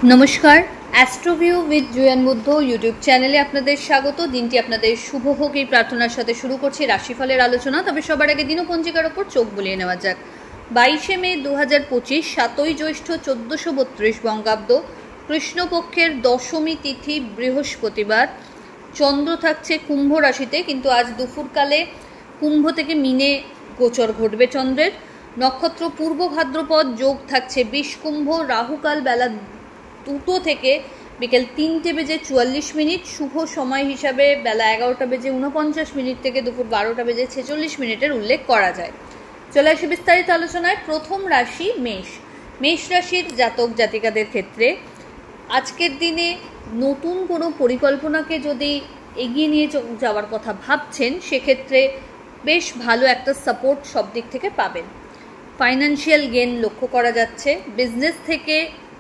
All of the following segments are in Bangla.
নমস্কার, অ্যাস্ট্রোভিউ উইথ জুয়ান বুদ্ধ ইউটিউব চ্যানেলে আপনাদের স্বাগত। দিনটি আপনাদের শুভ হোক এই প্রার্থনার সাথে শুরু করছি রাশিফলের আলোচনা। তবে সবার আগে দিনপঞ্জিকার ওপর চোখ বুলিয়ে নেওয়া যাক। 22শে মে 2025, 7ই জ্যৈষ্ঠ 1432 বঙ্গাব্দ, কৃষ্ণপক্ষের দশমী তিথি, বৃহস্পতিবার। চন্দ্র থাকছে কুম্ভ রাশিতে, কিন্তু আজ দুপুরকালে কুম্ভ থেকে মিনে গোচর ঘটবে চন্দ্রের। নক্ষত্র পূর্ব ভাদ্রপদ, যোগ থাকছে বিষকুম্ভ, রাহুকাল বেলা 2টো থেকে বিকেল 3টে বেজে 44 মিনিট, শুভ সময় হিসাবে বেলা 11টা বেজে 49 মিনিট থেকে দুপুর 12টা বেজে 46 মিনিটের উল্লেখ করা যায়। চলে আসি বিস্তারিত আলোচনায়। প্রথম রাশি মেষ। মেষ রাশির জাতক জাতিকাদের ক্ষেত্রে আজকের দিনে নতুন কোনো পরিকল্পনাকে যদি এগিয়ে নিয়ে যাওয়ার কথা ভাবছেন, সেক্ষেত্রে বেশ ভালো একটা সাপোর্ট সব দিক থেকে পাবেন। ফাইন্যান্সিয়াল গেন লক্ষ্য করা যাচ্ছে, বিজনেস থেকে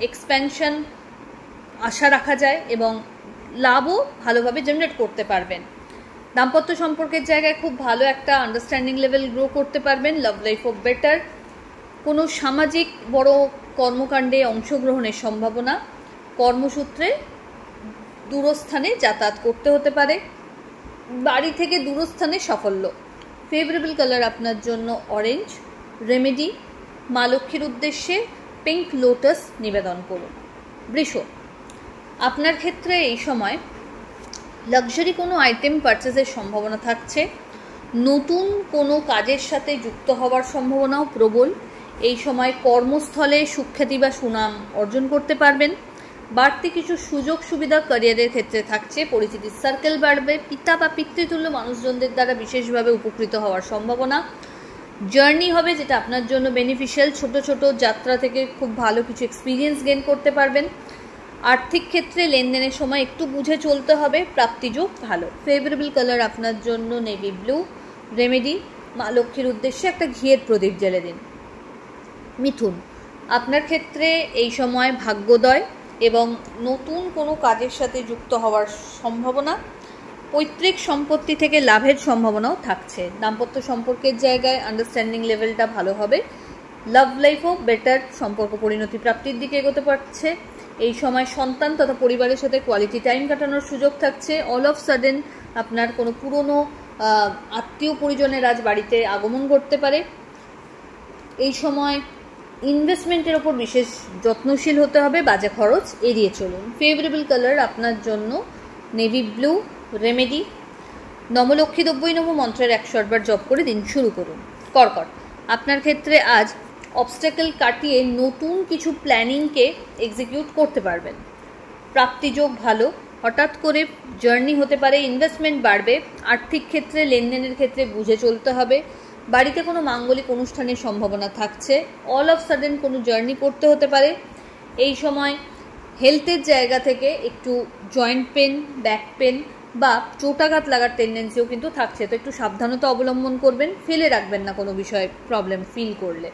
এক্সপ্যানশন আশা রাখা যায় এবং লাভও ভালোভাবে জেনারেট করতে পারবেন। দাম্পত্য সম্পর্কের জায়গায় খুব ভালো একটা আন্ডারস্ট্যান্ডিং লেভেল গ্রো করতে পারবেন। Love life of better. কোনো সামাজিক বড় কর্মকাণ্ডে অংশগ্রহণের সম্ভাবনা। কর্মসূত্রে দূরস্থানে যাতায়াত করতে হতে পারে। বাড়ি থেকে দূরস্থানে সাফল্য। ফেভারেবল কালার আপনার জন্য অরেঞ্জ। রেমেডি, মা লক্ষ্মীর উদ্দেশ্যে পিঙ্ক লোটাস নিবেদন করুন। বৃষ। আপনার ক্ষেত্রে এই সময় লাক্সারি কোনো আইটেম পারচেজের সম্ভাবনা থাকছে। নতুন কোনো কাজের সাথে যুক্ত হওয়ার সম্ভাবনাও প্রবল। এই সময় কর্মস্থলে সুখ্যাতি বা সুনাম অর্জন করতে পারবেন। বাড়তি কিছু সুযোগ সুবিধা ক্যারিয়ারের ক্ষেত্রে থাকছে। পরিচিতির সার্কেল বাড়বে। পিতা বা পিতৃতুল্য মানুষজনদের দ্বারা বিশেষভাবে উপকৃত হওয়ার সম্ভাবনা। জার্নি হবে যেটা আপনার জন্য বেনিফিশিয়াল। ছোট ছোট যাত্রা থেকে খুব ভালো কিছু এক্সপিরিয়েন্স গেইন করতে পারবেন। আর্থিক ক্ষেত্রে লেনদেনের সময় একটু বুঝে চলতে হবে। প্রাপ্তিযোগ ভালো। ফেভারেবল কালার আপনার জন্য নেভি ব্লু। রেমেডি, মা লক্ষ্মীর উদ্দেশ্যে একটা ঘিয়ের প্রদীপ জ্বেলে দিন। মিথুন। আপনার ক্ষেত্রে এই সময় ভাগ্যোদয় এবং নতুন কোনো কাজের সাথে যুক্ত হওয়ার সম্ভাবনা। পৈতৃক সম্পত্তি থেকে লাভের সম্ভাবনাও থাকছে। দাম্পত্য সম্পর্কের জায়গায় আন্ডারস্ট্যান্ডিং লেভেলটা ভালো হবে। লাভ লাইফও বেটার। সম্পর্ক পরিণতি প্রাপ্তির দিকে এগোতে পারছে। এই সময় সন্তান তথা পরিবারের সাথে কোয়ালিটি টাইম কাটানোর সুযোগ থাকছে। অল অফ সাডেন আপনার কোনো পুরনো আত্মীয় পরিজনের আজ বাড়িতে আগমন করতে পারে। এই সময় ইনভেস্টমেন্টের ওপর বিশেষ যত্নশীল হতে হবে। বাজে খরচ এড়িয়ে চলুন। ফেভারেবল কালার আপনার জন্য নেভি ব্লু। রেমেডি, নমলক্ষ্মী দ্রব্যই নম মন্ত্রের 108 বার জপ করে দিন শুরু করুন। কর্কট। আপনার ক্ষেত্রে আজ অবস্ট্যাকল কাটিয়ে নতুন কিছু প্ল্যানিংকে এক্সিকিউট করতে পারবেন। প্রাপ্তিযোগ ভালো। হঠাৎ করে জার্নি হতে পারে। ইনভেস্টমেন্ট বাড়বে। আর্থিক ক্ষেত্রে লেনদেনের ক্ষেত্রে বুঝে চলতে হবে। বাড়িতে কোনো মাঙ্গলিক অনুষ্ঠানের সম্ভাবনা থাকছে। অল অফ সাডেন কোনো জার্নি করতে হতে পারে। এই সময় হেলথের জায়গা থেকে একটু জয়েন্ট পেন, ব্যাক পেন বা চোটাঘাত লাগার টেন্ডেন্সিও কিন্তু থাকছে, তো একটু সাবধানতা অবলম্বন করবেন। ফেলে রাখবেন না কোনো বিষয়ে প্রবলেম ফিল করলে।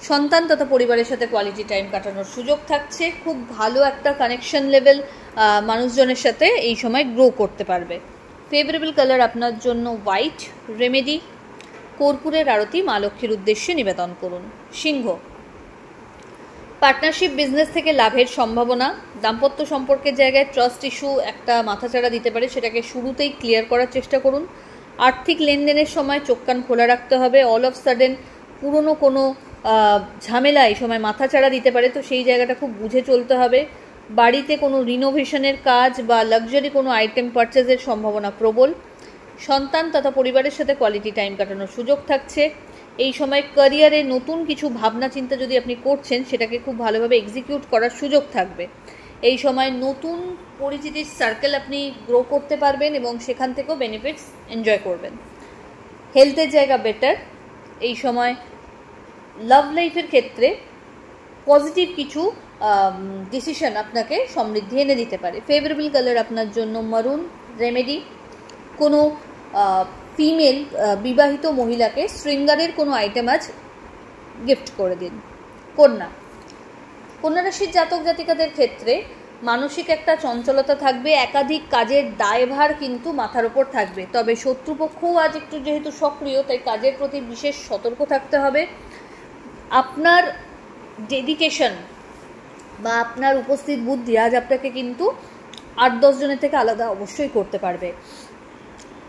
সন্তান তথা পরিবারের সাথে কোয়ালিটি টাইম কাটানোর সুযোগ থাকছে। খুব ভালো একটা কানেকশন লেভেল মানুষজনের সাথে এই সময় গ্রো করতে পারবে। ফেভারেবল কালার আপনার জন্য হোয়াইট। রেমেডি, কর্পূরের আরতি মা লক্ষ্মীর উদ্দেশ্যে নিবেদন করুন। সিংহ। পার্টনারশিপ বিজনেস থেকে লাভের সম্ভাবনা। দাম্পত্য সম্পর্কের জায়গায় ট্রাস্ট ইস্যু একটা মাথাচাড়া দিতে পারে, সেটাকে শুরুতেই ক্লিয়ার করার চেষ্টা করুন। আর্থিক লেনদেনের সময় চোখ কান খোলা রাখতে হবে। অল অফ সাডেন পুরনো কোনো ঝামেলা এই সময় মাথাচাড়া দিতে পারে, তো সেই জায়গাটা খুব বুঝে চলতে হবে। বাড়িতে কোনো রিনোভেশনের কাজ বা লাক্সারি কোনো আইটেম পারচেজের সম্ভাবনা প্রবল। সন্তান তথা পরিবারের সাথে কোয়ালিটি টাইম কাটানোর সুযোগ থাকছে। এই সময় ক্যারিয়ারে নতুন কিছু ভাবনা চিন্তা যদি আপনি করছেন, সেটাকে খুব ভালোভাবে এক্সিকিউট করার সুযোগ থাকবে। এই সময় নতুন পরিচিতির সার্কেল আপনি গ্রো করতে পারবেন এবং সেখান থেকেও বেনিফিটস এনজয় করবেন। হেলথের জায়গা বেটার। এই সময় লাভ লাইফের ক্ষেত্রে পজিটিভ কিছু ডিসিশন আপনাকে সমৃদ্ধি এনে দিতে পারে। ফেভারেবল কালার আপনার জন্য মারুন। রেমেডি, কোনো ফিমেল বিবাহিত মহিলাকে শৃঙ্গারের কোনো আইটেম আজ গিফট করে দিন। কন্যা। কন্যা রাশির জাতক জাতিকাদের ক্ষেত্রে মানসিক একটা চঞ্চলতা থাকবে। একাধিক কাজের দায়ভার কিন্তু মাথার ওপর থাকবে। তবে শত্রুপক্ষও আজ একটু যেহেতু সক্রিয়, তাই কাজের প্রতি বিশেষ সতর্ক থাকতে হবে। আপনার ডেডিকেশন বা আপনার উপস্থিত বুদ্ধি আজ আপনাকে কিন্তু 8-10 জনের থেকে আলাদা অবশ্যই করতে পারবে।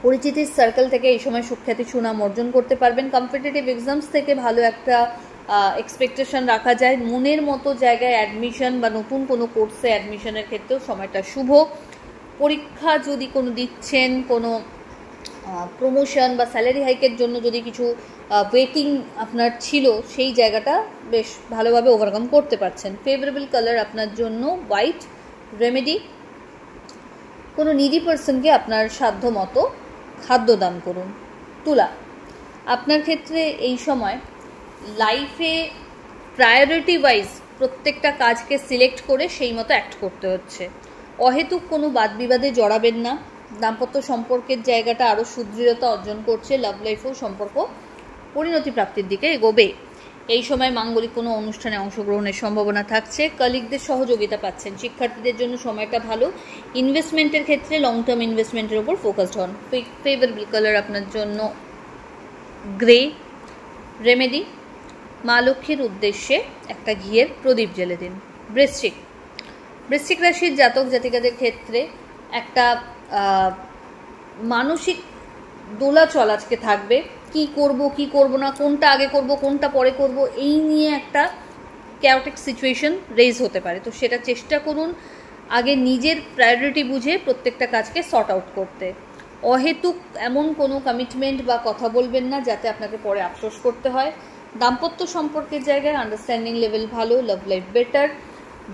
পরিচিতির সার্কেল থেকে এই সময় সুখ্যাতি সুনাম অর্জন করতে পারবেন। কম্পিটিটিভ এক্সামস থেকে ভালো একটা এক্সপেকটেশন রাখা যায়। মনের মতো জায়গায় অ্যাডমিশন বা নতুন কোনো কোর্সে অ্যাডমিশনের ক্ষেত্রেও সময়টা শুভ। পরীক্ষা যদি কোনো দিচ্ছেন, কোনো প্রমোশন বা স্যালারি হাইকের জন্য যদি কিছু ওয়েটিং আপনার ছিল, সেই জায়গাটা বেশ ভালোভাবে ওভারকাম করতে পারছেন। ফেভারেবল কালার আপনার জন্য হোয়াইট। রেমেডি, কোনো নিডি পার্সনকে আপনার সাধ্য মতো খাদ্য দান করুন। তুলা, আপনার ক্ষেত্রে এই সময় লাইফে প্রায়োরিটি ওয়াইজ প্রত্যেকটা কাজকে সিলেক্ট করে সেই মতো অ্যাক্ট করতে হচ্ছে। অহেতুক কোনো বাদ বিবাদে জড়াবেন না। দাম্পত্য সম্পর্কের জায়গাটা আরও সুদৃঢ়তা অর্জন করছে। লাভ লাইফেও সম্পর্ক পরিণতি প্রাপ্তির দিকে এগোবে। এই সময় মাঙ্গলিক কোনো অনুষ্ঠানে অংশগ্রহণের সম্ভাবনা থাকছে। কলিগদের সহযোগিতা পাচ্ছেন। শিক্ষার্থীদের জন্য সময়টা ভালো। ইনভেস্টমেন্টের ক্ষেত্রে লং টার্ম ইনভেস্টমেন্টের ওপর ফোকাসড হন। ফেভারেবল কালার আপনার জন্য গ্রে। রেমেডি, মা লক্ষ্মীর উদ্দেশ্যে একটা ঘিয়ের প্রদীপ জ্বেলে দিন। বৃশ্চিক, বৃশ্চিক রাশির জাতক জাতিকাদের ক্ষেত্রে একটা মানসিক দোলাচল আজকে থাকবে। কি করব কি করব না, কোনটা আগে করব কোনটা পরে করব, এই নিয়ে একটা ক্যাওটিক সিচুয়েশন রেজ হতে পারে। তো সেটা চেষ্টা করুন আগে নিজের প্রায়োরিটি বুঝে প্রত্যেকটা কাজকে সর্ট আউট করতে। অহেতুক এমন কোনো কমিটমেন্ট বা কথা বলবেন না যাতে আপনাকে পরে আফসোস করতে হয়। দাম্পত্য সম্পর্কের জায়গায় আন্ডারস্ট্যান্ডিং লেভেল ভালো। Love life better.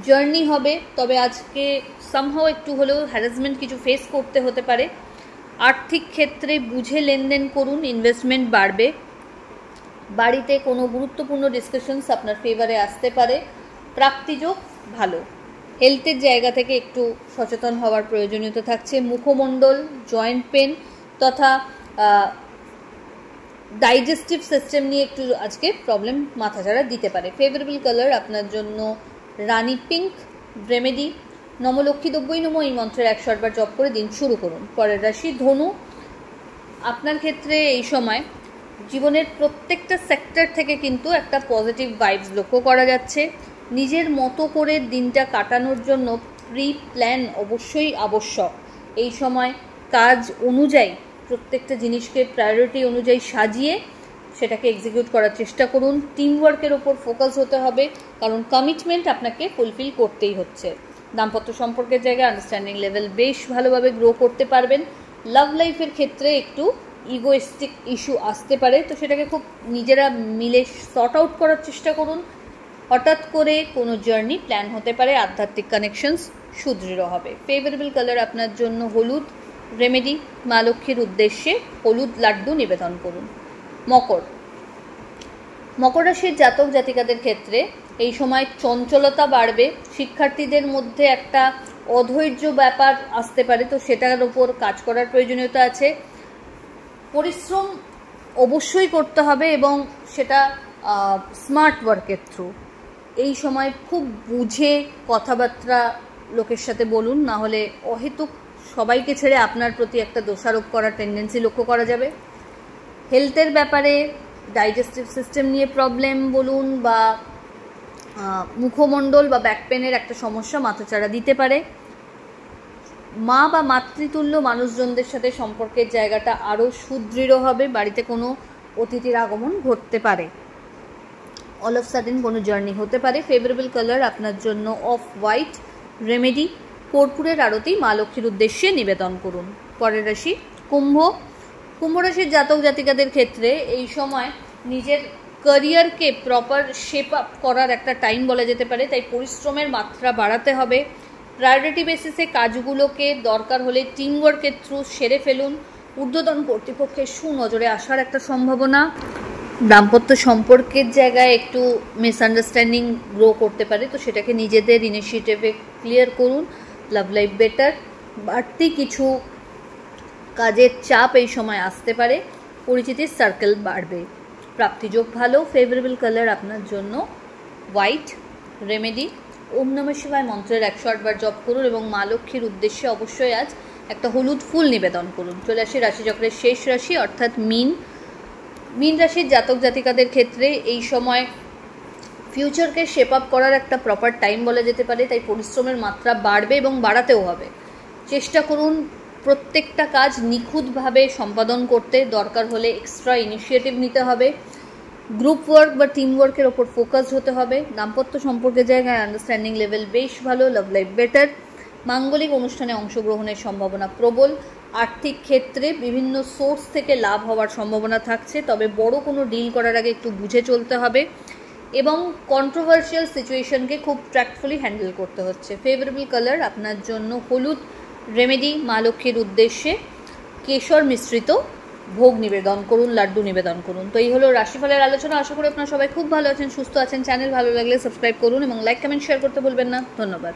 জার্নি হবে, তবে আজকে সামহাও একটু হলেও হ্যারাসমেন্ট কিছু ফেস করতে হতে পারে। আর্থিক ক্ষেত্রে বুঝে লেনদেন করুন, ইনভেস্টমেন্ট বাড়বে। বাড়িতে কোনো গুরুত্বপূর্ণ ডিসকাশনস আপনার ফেভারে আসতে পারে। প্রাপ্তিযোগ ভালো। হেলথের জায়গা থেকে একটু সচেতন হওয়ার প্রয়োজনীয়তা থাকছে। মুখমণ্ডল, জয়েন্ট পেন তথা ডাইজেস্টিভ সিস্টেম নিয়ে একটু আজকে প্রবলেম মাথাচাড়া দিতে পারে। ফেভারেবল কালার আপনার জন্য রানি পিঙ্ক। রেমেডি, নমলক্ষ্মী দ্রব্যই নমঃ এই মন্ত্রের 108 বার জপ করে দিন শুরু করুন। পরের রাশি ধনু, আপনার ক্ষেত্রে এই সময় জীবনের প্রত্যেকটা সেক্টর থেকে কিন্তু একটা পজিটিভ ভাইবস লক্ষ্য করা যাচ্ছে। নিজের মতো করে দিনটা কাটানোর জন্য প্রি প্ল্যান অবশ্যই আবশ্যক। এই সময় কাজ অনুযায়ী প্রত্যেকটা জিনিসকে প্রায়োরিটি অনুযায়ী সাজিয়ে সেটাকে এক্সিকিউট করার চেষ্টা করুন। টিমওয়ার্কের ওপর ফোকাস হতে হবে, কারণ কমিটমেন্ট আপনাকে ফুলফিল করতেই হচ্ছে। দাম্পত্য সম্পর্কের জায়গায় আন্ডারস্ট্যান্ডিং লেভেল বেশ ভালোভাবে গ্রো করতে পারবেন। লাভ লাইফের ক্ষেত্রে একটু ইগোয়েস্টিক ইস্যু আসতে পারে, তো সেটাকে খুব নিজেরা মিলে সর্ট আউট করার চেষ্টা করুন। হঠাৎ করে কোনো জার্নি প্ল্যান হতে পারে। আধ্যাত্মিক কানেকশনস সুদৃঢ় হবে। ফেভারেবল কালার আপনার জন্য হলুদ। রেমেডি, মা লক্ষ্মীর উদ্দেশ্যে হলুদ লাড্ডু নিবেদন করুন। মকর, মকর রাশির জাতক জাতিকাদের ক্ষেত্রে এই সময় চঞ্চলতা বাড়বে। শিক্ষার্থীদের মধ্যে একটা অধৈর্য ব্যাপার আসতে পারে, তো সেটার ওপর কাজ করার প্রয়োজনীয়তা আছে। পরিশ্রম অবশ্যই করতে হবে এবং সেটা স্মার্ট ওয়ার্কের থ্রু। এই সময় খুব বুঝে কথাবার্তা লোকের সাথে বলুন, না হলে অহেতুক সবাইকে ছেড়ে আপনার প্রতি একটা দোষারোপ করার টেন্ডেন্সি লক্ষ্য করা যাবে। হেলথের ব্যাপারে ডাইজেস্টিভ সিস্টেম নিয়ে প্রবলেম বলুন বা মুখমণ্ডল বা ব্যাক পেনের একটা সমস্যা মাথাচাড়া দিতে পারে। মা বা মাতৃতুল্য মানুষজনদের সাথে সম্পর্কের জায়গাটা আরও সুদৃঢ় হবে। বাড়িতে কোনো অতিথির আগমন ঘটতে পারে। অল অফ সাডেন কোনো জার্নি হতে পারে। ফেভারেবল কালার আপনার জন্য অফ হোয়াইট। রেমেডি, কর্পূরের আরতি মা লক্ষ্মীর উদ্দেশ্যে নিবেদন করুন। পরের রাশি কুম্ভ, কুম্ভ রাশির জাতক জাতিকাদের ক্ষেত্রে এই সময় নিজের ক্যারিয়ারকে প্রপার শেপ আপ করার একটা টাইম বলা যেতে পারে, তাই পরিশ্রমের মাত্রা বাড়াতে হবে। প্রায়োরিটি বেসিসে কাজগুলোকে দরকার হলে টিমওয়ার্কের থ্রু সেরে ফেলুন। ঊর্ধ্বতন কর্তৃপক্ষের সুনজরে আসার একটা সম্ভাবনা। দাম্পত্য সম্পর্কের জায়গায় একটু মিসআন্ডারস্ট্যান্ডিং গ্রো করতে পারে, তো সেটাকে নিজেদের ইনিশিয়েটিভে ক্লিয়ার করুন। Love life better. বাড়তি কিছু কাজের চাপ এই সময় আসতে পারে। পরিচিতির সার্কেল বাড়বে। প্রাপ্তিযোগ ভালো। ফেভারেবল কালার আপনার জন্য হোয়াইট। রেমেডি, ওম নমঃ শিবায় মন্ত্রের 108 বার জপ করুন এবং মা লক্ষ্মীর উদ্দেশ্যে অবশ্যই আজ একটা হলুদ ফুল নিবেদন করুন। চলে আসি রাশিচক্রের শেষ রাশি অর্থাৎ মীন। মীন রাশির জাতক জাতিকাদের ক্ষেত্রে এই সময় ফিউচারকে শেপ আপ করার একটা প্রপার টাইম বলা যেতে পারে, তাই পরিশ্রমের মাত্রা বাড়বে এবং বাড়াতেও হবে। চেষ্টা করুন প্রত্যেকটা কাজ নিখুঁতভাবে সম্পাদন করতে, দরকার হলে এক্সট্রা ইনিশিয়েটিভ নিতে হবে, গ্রুপ ওয়ার্ক বা টিম ওয়ার্কের ওপর ফোকাসড হতে হবে। দাম্পত্য সম্পর্কের জায়গায় আন্ডারস্ট্যান্ডিং লেভেল বেশ ভালো, লাভ লাইফ বেটার। মাঙ্গলিক অনুষ্ঠানে অংশগ্রহণের সম্ভাবনা প্রবল। আর্থিক ক্ষেত্রে বিভিন্ন সোর্স থেকে লাভ হওয়ার সম্ভাবনা থাকছে, তবে বড় কোনো ডিল করার আগে একটু বুঝে চলতে হবে এবং কন্ট্রোভার্সিয়াল সিচুয়েশনকে খুব ট্র্যাক্টফুলি হ্যান্ডেল করতে হচ্ছে। ফেভারেবল কালার আপনার জন্য হলুদ। রেমেডি মা লক্ষ্মীর উদ্দেশ্যে কেশর মিশ্রিত ভোগ নিবেদন করুন, লাড্ডু নিবেদন করুন। তো এই হলো রাশিফলের আলোচনা। আশা করি আপনারা সবাই খুব ভালো আছেন, সুস্থ আছেন। চ্যানেল ভালো লাগলে সাবস্ক্রাইব করুন এবং লাইক কমেন্ট শেয়ার করতে ভুলবেন না। ধন্যবাদ।